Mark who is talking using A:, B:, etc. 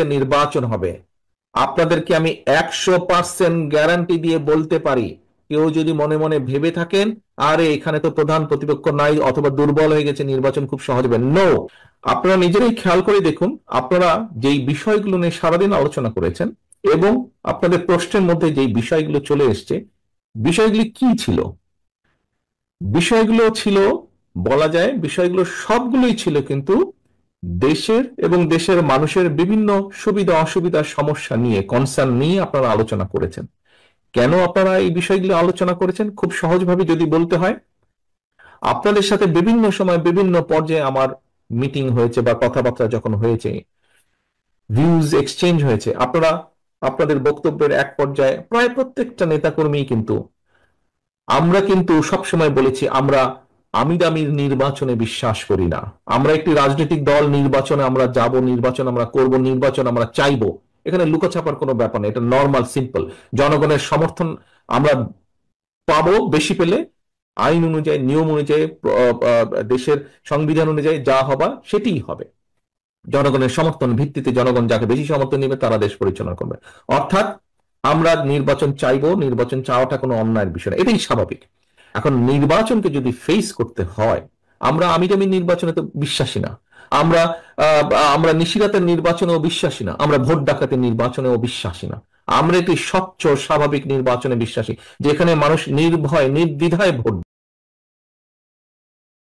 A: তারিখে নির্বাচন হবে। আপনাদেরকে আমি 100% গ্যারান্টি দিয়ে বলতে পারি, কেউ যদি মনে মনে ভেবে থাকেন আরে এখানে তো প্রধান প্রতিপক্ষ নাই অথবা দুর্বল হয়ে গেছে, নির্বাচন খুব সহজ হবে, নো। আপনারা নিজেরাই খেয়াল করে দেখুন, আপনারা যেই বিষয়গুলো নিয়ে সারাদিন আলোচনা করেছেন এবং আপনাদের প্রশ্নের মধ্যে যেই বিষয়গুলো চলে এসছে, বিষয়গুলি কি ছিল? বিষয়গুলো ছিল, বলা যায় বিষয়গুলো সবগুলোই ছিল কিন্তু দেশের এবং দেশের মানুষের বিভিন্ন সুবিধা অসুবিধা সমস্যা নিয়ে, কনসার্ন নিয়ে আপনারা আলোচনা করেছেন। কেন আপনারা এই বিষয়গুলো আলোচনা করেছেন? খুব সহজভাবে যদি বলতে হয়, আপনাদের সাথে বিভিন্ন সময় বিভিন্ন পর্যায়ে আমার মিটিং হয়েছে বা কথাবার্তা যখন হয়েছে, ভিউজ এক্সচেঞ্জ হয়েছে, আপনারা আপনাদের বক্তব্যের এক পর্যায়ে প্রায় প্রত্যেকটা নেতাকর্মী কিন্তু, আমরা কিন্তু সবসময় বলেছি আমরা আমি দামির নির্বাচনে বিশ্বাস করি না। আমরা একটি রাজনৈতিক দল, নির্বাচনে আমরা যাব, নির্বাচন আমরা করব, নির্বাচন আমরা চাইবো, এখানে লুকাছাপার কোনো ব্যাপার নেই, এটা নর্মাল সিম্পল। জনগণের সমর্থন আমরা পাবো, বেশি পেলে আইন অনুযায়ী, নিয়ম অনুযায়ী, দেশের সংবিধান অনুযায়ী যা হবার সেটিই হবে। জনগণের সমর্থন ভিত্তিতে জনগণ যাকে বেশি সমর্থন নেবে তারা দেশ পরিচালনা করবে। অর্থাৎ আমরা নির্বাচন চাইবো, নির্বাচন চাওয়াটা কোনো অন্যায়ের বিষয় না, এটাই স্বাভাবিক। এখন নির্বাচনকে যদি ফেস করতে হয়, আমরা আমি নির্বাচনে তো বিশ্বাসী না, আমরা আমরা নিশিরাতের নির্বাচনেও বিশ্বাসী না, আমরা ভোট ডাকাতের নির্বাচনেও বিশ্বাসী না। আমরা একটি স্বচ্ছ স্বাভাবিক নির্বাচনে বিশ্বাসী, যেখানে মানুষ নির্ভয় নির্দ্বিধায় ভোট